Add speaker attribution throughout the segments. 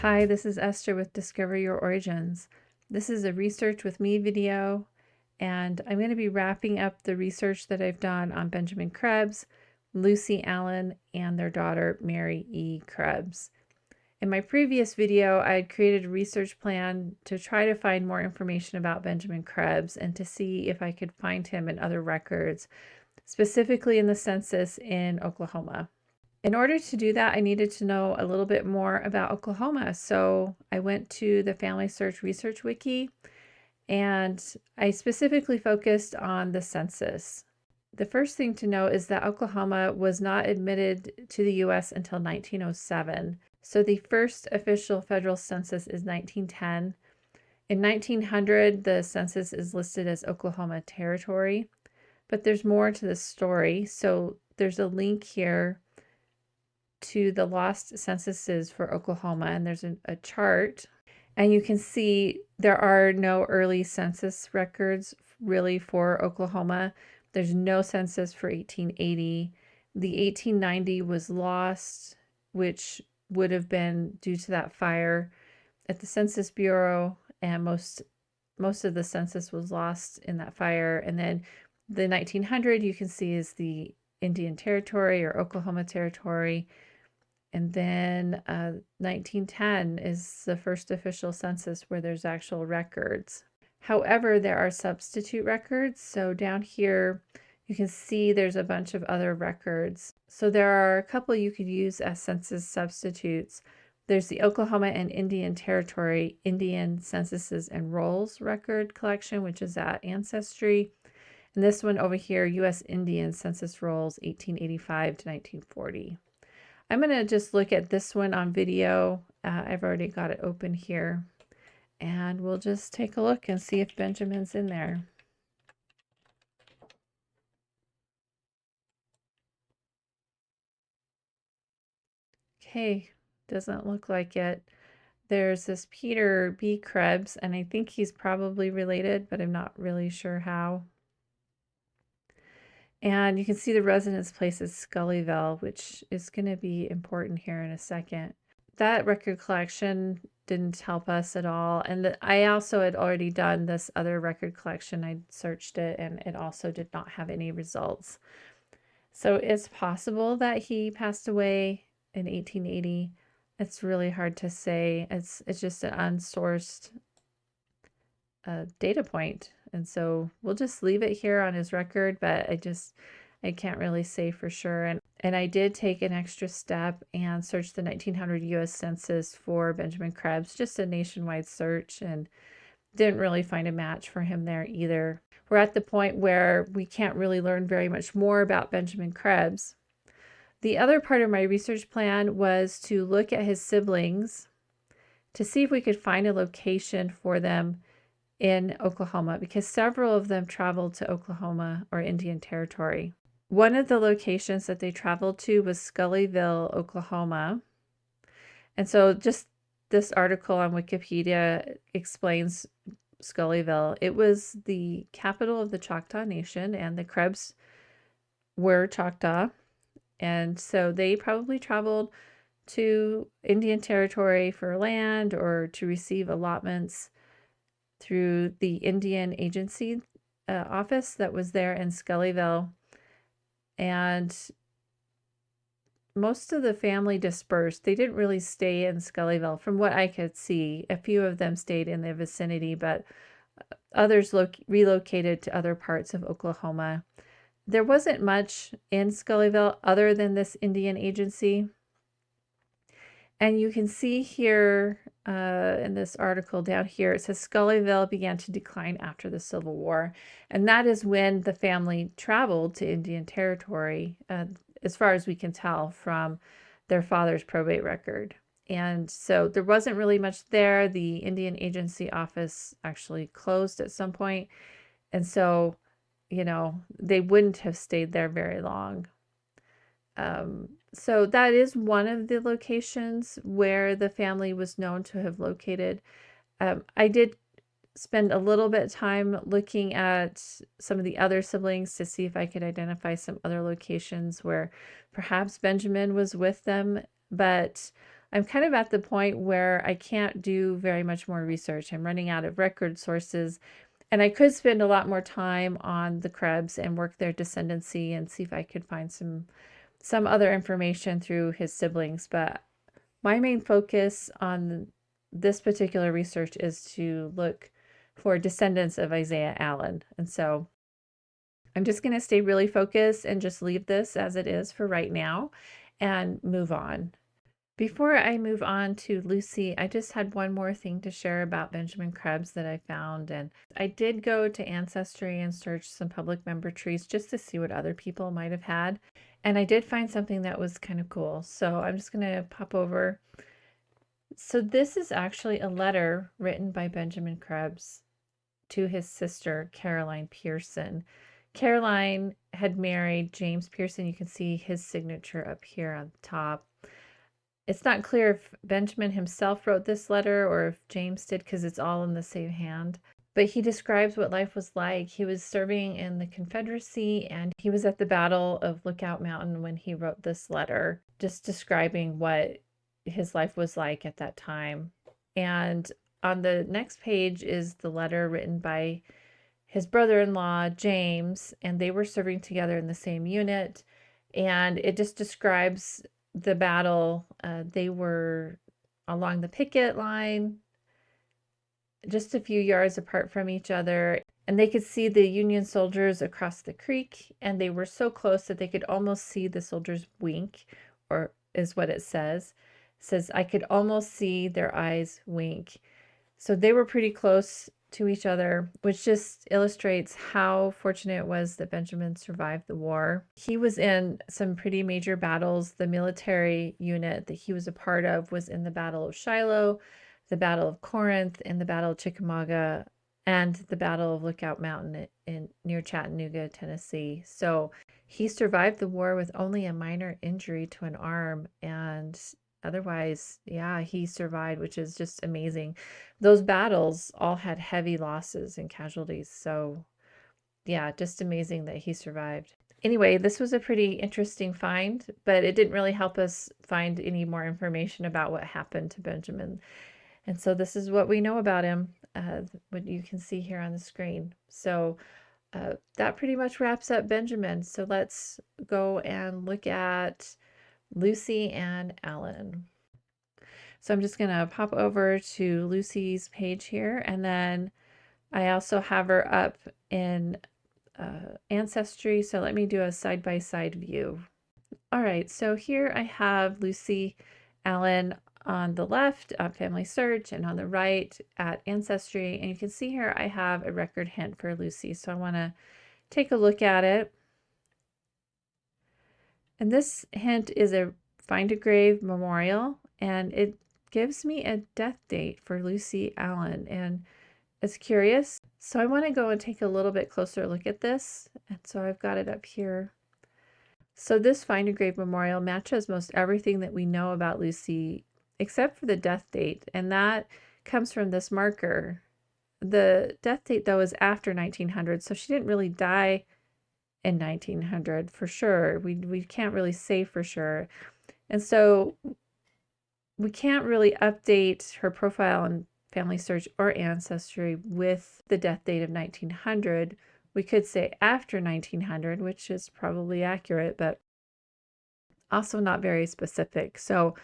Speaker 1: Hi, this is Esther with Discover Your Origins. This is a Research with Me video, and I'm going to be wrapping up the research that I've done on Benjamin Krebs, Lucy Allen, and their daughter Mary E. Krebs. In my previous video, I had created a research plan to try to find more information about Benjamin Krebs and to see if I could find him in other records, specifically in the census in Oklahoma. In order to do that, I needed to know a little bit more about Oklahoma. So I went to the Family Search Research Wiki and I specifically focused on the census. The first thing to know is that Oklahoma was not admitted to the US until 1907. So the first official federal census is 1910. In 1900, the census is listed as Oklahoma Territory, but there's more to the story. So there's a link here to the lost censuses for Oklahoma, and there's a chart, and you can see there are no early census records really for Oklahoma. There's no census for 1880. The 1890 was lost, which would have been due to that fire at the Census Bureau, and most of the census was lost in that fire. And then the 1900 you can see is the Indian Territory or Oklahoma Territory. And then 1910 is the first official census where there's actual records. However, there are substitute records. So down here, you can see there's a bunch of other records. So there are a couple you could use as census substitutes. There's the Oklahoma and Indian Territory Indian Censuses and Rolls record collection, which is at Ancestry. And this one over here, U.S. Indian Census Rolls 1885 to 1940. I'm going to just look at this one on video. I've already got it open here. And we'll just take a look and see if Benjamin's in there. Okay, doesn't look like it. There's this Peter B. Krebs, and I think he's probably related, but I'm not really sure how. And you can see the residence place is Scullyville, which is going to be important here in a second. That record collection didn't help us at all. And I also had already done this other record collection. I searched it and it also did not have any results. So it's possible that he passed away in 1880. It's really hard to say. It's just an unsourced data point. And so we'll just leave it here on his record, but I can't really say for sure. And I did take an extra step and search the 1900 US Census for Benjamin Krebs, just a nationwide search, and didn't really find a match for him there either. We're at the point where we can't really learn very much more about Benjamin Krebs. The other part of my research plan was to look at his siblings to see if we could find a location for them in Oklahoma, because several of them traveled to Oklahoma or Indian Territory. One of the locations that they traveled to was Scullyville, Oklahoma. And so just this article on Wikipedia explains Scullyville. It was the capital of the Choctaw Nation, and the Krebs were Choctaw. And so they probably traveled to Indian Territory for land or to receive allotments through the Indian Agency office that was there in Scullyville. And most of the family dispersed. They didn't really stay in Scullyville from what I could see. A few of them stayed in the vicinity, but others relocated to other parts of Oklahoma. There wasn't much in Scullyville other than this Indian Agency. And you can see here in this article down here, it says Scullyville began to decline after the Civil War. And that is when the family traveled to Indian Territory, as far as we can tell from their father's probate record. And so there wasn't really much there. The Indian Agency office actually closed at some point. And so, you know, they wouldn't have stayed there very long. So that is one of the locations where the family was known to have located. I did spend a little bit of time looking at some of the other siblings to see if I could identify some other locations where perhaps Benjamin was with them, but I'm kind of at the point where I can't do very much more research. I'm running out of record sources, and I could spend a lot more time on the Krebs and work their descendancy and see if I could find some other information through his siblings. But my main focus on this particular research is to look for descendants of Isaiah Allen. And so I'm just going to stay really focused and just leave this as it is for right now and move on. Before I move on to Lucy, I just had one more thing to share about Benjamin Krebs that I found. And I did go to Ancestry and search some public member trees just to see what other people might have had. And I did find something that was kind of cool. So I'm just going to pop over. So this is actually a letter written by Benjamin Krebs to his sister, Caroline Pearson. Caroline had married James Pearson. You can see his signature up here on top. It's not clear if Benjamin himself wrote this letter or if James did, because it's all in the same hand. But he describes what life was like. He was serving in the Confederacy, and he was at the Battle of Lookout Mountain when he wrote this letter, just describing what his life was like at that time. And on the next page is the letter written by his brother-in-law, James, and they were serving together in the same unit. And it just describes the battle. They were along the picket line, just a few yards apart from each other, and they could see the Union soldiers across the creek, and they were so close that they could almost see the soldiers wink, or is what it says. It says, I could almost see their eyes wink. So they were pretty close to each other, which just illustrates how fortunate it was that Benjamin survived the war. He was in some pretty major battles. The military unit that he was a part of was in the Battle of Shiloh, the Battle of Corinth, and the Battle of Chickamauga, and the Battle of Lookout Mountain near Chattanooga, Tennessee. So he survived the war with only a minor injury to an arm, and otherwise, yeah, he survived, which is just amazing. Those battles all had heavy losses and casualties. So yeah, just amazing that he survived. Anyway, this was a pretty interesting find, but it didn't really help us find any more information about what happened to Benjamin. And so this is what we know about him, what you can see here on the screen. So that pretty much wraps up Benjamin. So let's go and look at Lucy and Alan. So I'm just going to pop over to Lucy's page here, and then I also have her up in Ancestry. So let me do a side-by-side view. All right, so here I have Lucy Allen on the left at Family Search, and on the right at Ancestry. And you can see here I have a record hint for Lucy. So I want to take a look at it. And this hint is a Find a Grave memorial, and it gives me a death date for Lucy Allen, and it's curious. So I want to go and take a little bit closer look at this, and so I've got it up here. So this Find a Grave memorial matches most everything that we know about Lucy except for the death date, and that comes from this marker. The death date, though, is after 1900, so she didn't really die in 1900 for sure. We can't really say for sure. And so we can't really update her profile on Family Search or Ancestry with the death date of 1900. We could say after 1900, which is probably accurate, but also not very specific. So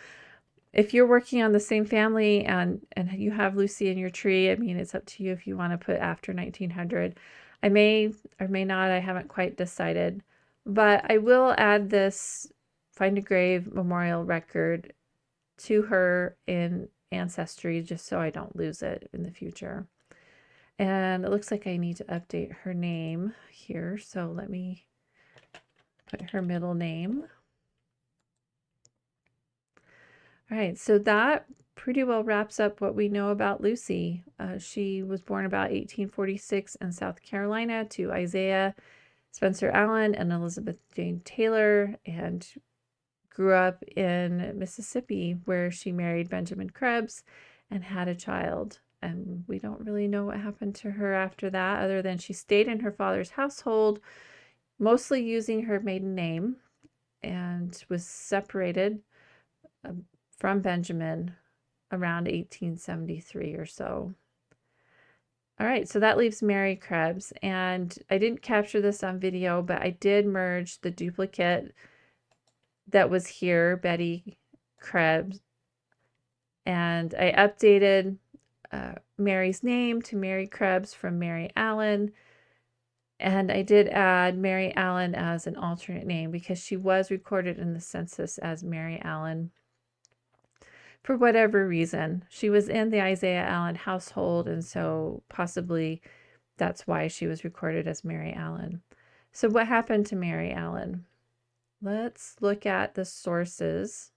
Speaker 1: if you're working on the same family and you have Lucy in your tree, I mean, it's up to you if you want to put after 1900. I may or may not, I haven't quite decided, but I will add this Find a Grave memorial record to her in Ancestry just so I don't lose it in the future. And it looks like I need to update her name here, so let me put her middle name. All right, so that pretty well wraps up what we know about Lucy. She was born about 1846 in South Carolina to Isaiah Spencer Allen and Elizabeth Jane Taylor, and grew up in Mississippi, where she married Benjamin Krebs and had a child. And we don't really know what happened to her after that, other than she stayed in her father's household, mostly using her maiden name, and was separated from Benjamin around 1873 or so. All right, so that leaves Mary Krebs, and I didn't capture this on video, but I did merge the duplicate that was here, Betty Krebs, and I updated Mary's name to Mary Krebs from Mary Allen, and I did add Mary Allen as an alternate name because she was recorded in the census as Mary Allen. For whatever reason, she was in the Isaiah Allen household, and so possibly that's why she was recorded as Mary Allen. So what happened to Mary Allen? Let's look at the sources.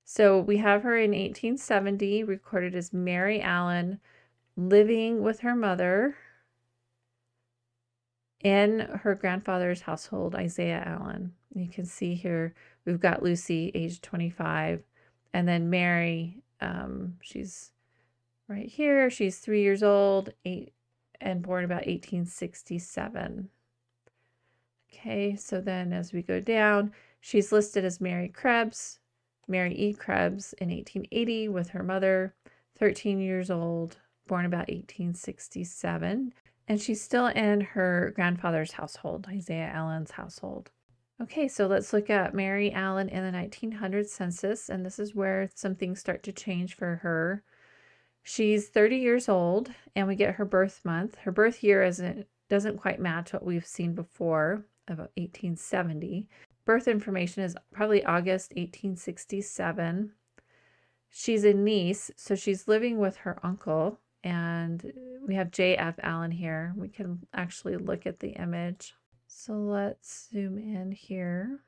Speaker 1: So we have her in 1870, recorded as Mary Allen, living with her mother in her grandfather's household, Isaiah Allen. You can see here we've got Lucy, age 25, and then Mary, she's right here. She's 3 years old, and born about 1867. Okay, so then as we go down, she's listed as Mary Krebs, Mary E. Krebs in 1880 with her mother, 13 years old, born about 1867. And she's still in her grandfather's household, Isaiah Allen's household. Okay, so let's look at Mary Allen in the 1900 census, and this is where some things start to change for her. She's 30 years old, and we get her birth month. Her birth year doesn't quite match what we've seen before, about 1870. Birth information is probably August 1867. She's a niece, so she's living with her uncle, and we have J.F. Allen here. We can actually look at the image. So let's zoom in here.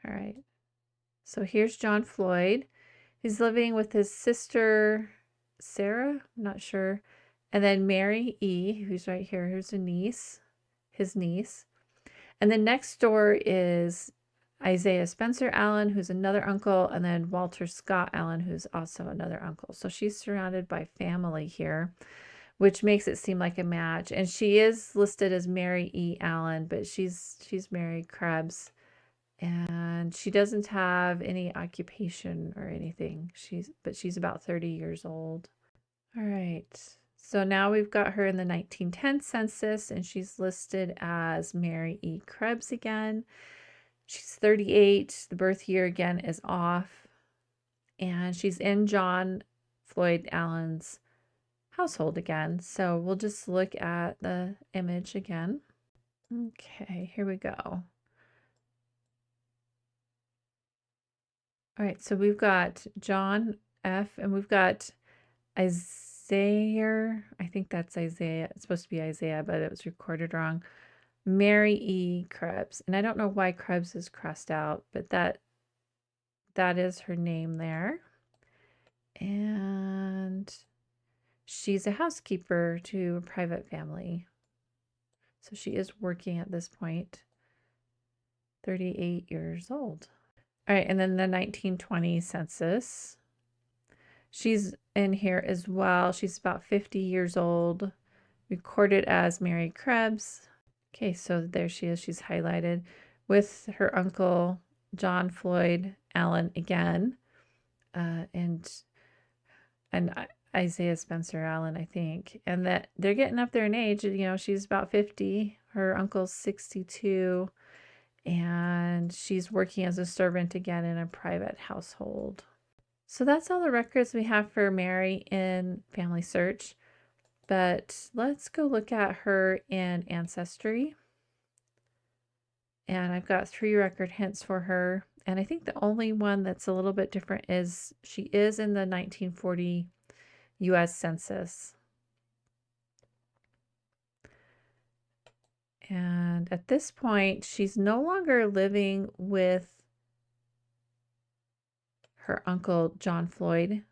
Speaker 1: All right. So here's John Floyd. He's living with his sister, Sarah, I'm not sure. And then Mary E., who's right here, who's a niece, his niece. And then next door is Isaiah Spencer Allen, who's another uncle, and then Walter Scott Allen, who's also another uncle. So she's surrounded by family here, which makes it seem like a match. And she is listed as Mary E. Allen, but she's Mary Krebs. And she doesn't have any occupation or anything. But she's about 30 years old. All right. So now we've got her in the 1910 census, and she's listed as Mary E. Krebs again. She's 38. The birth year again is off. And she's in John Floyd Allen's household again. So we'll just look at the image again. Okay, here we go. All right, so we've got John F. and we've got Isaiah. I think that's Isaiah. It's supposed to be Isaiah, but it was recorded wrong. Mary E. Krebs. And I don't know why Krebs is crossed out, but that is her name there. And she's a housekeeper to a private family. So she is working at this point. 38 years old. All right, and then the 1920 census. She's in here as well. She's about 50 years old, recorded as Mary Krebs. Okay, so there she is. She's highlighted with her uncle, John Floyd Allen again, and Isaiah Spencer Allen, I think. And that they're getting up there in age. You know, she's about 50. Her uncle's 62. And she's working as a servant again in a private household. So that's all the records we have for Mary in Family Search. But let's go look at her in Ancestry. And I've got 3 record hints for her. And I think the only one that's a little bit different is she is in the 1940 U.S. Census. And at this point, she's no longer living with her uncle, John Floyd.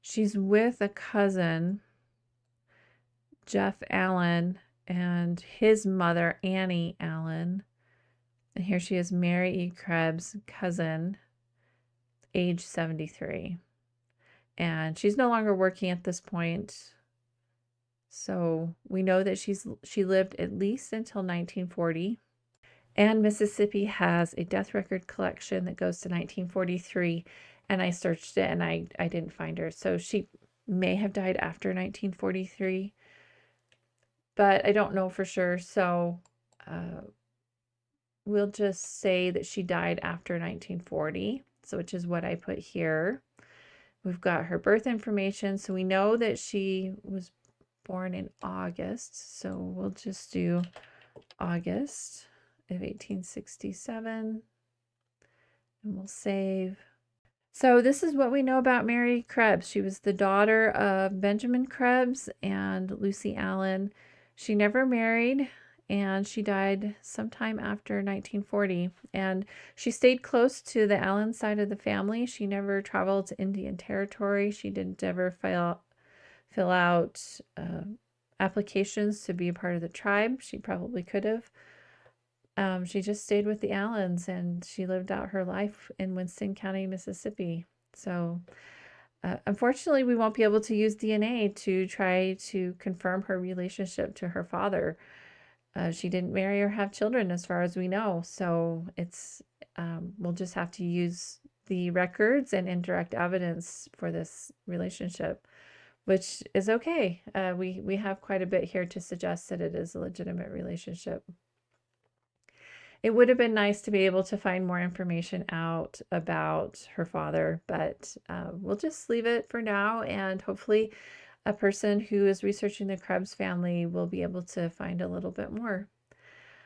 Speaker 1: She's with a cousin, Jeff Allen, and his mother, Annie Allen. And here she is, Mary E. Krebs' cousin, age 73. And she's no longer working at this point. So we know that she lived at least until 1940. And Mississippi has a death record collection that goes to 1943. And I searched it and I didn't find her. So she may have died after 1943, but I don't know for sure. So uh, we'll just say that she died after 1940, so which is what I put here. We've got her birth information, so we know that she was born in August, so we'll just do August of 1867, and we'll save. So this is what we know about Mary Krebs. She was the daughter of Benjamin Krebs and Lucy Allen. She never married, and she died sometime after 1940. And she stayed close to the Allen side of the family. She never traveled to Indian Territory. She didn't ever fill out applications to be a part of the tribe. She probably could have. She just stayed with the Allens and she lived out her life in Winston County, Mississippi. So, unfortunately, we won't be able to use DNA to try to confirm her relationship to her father. She didn't marry or have children, as far as we know. So, we'll just have to use the records and indirect evidence for this relationship, which is okay. We have quite a bit here to suggest that it is a legitimate relationship. It would have been nice to be able to find more information out about her father, but we'll just leave it for now, and hopefully a person who is researching the Krebs family will be able to find a little bit more.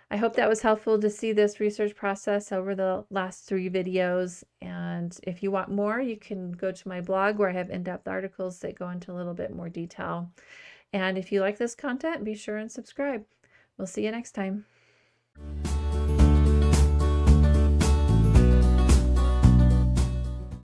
Speaker 1: I hope that was helpful to see this research process over the last 3 videos, and if you want more, you can go to my blog where I have in-depth articles that go into a little bit more detail. And if you like this content, be sure and subscribe. We'll see you next time.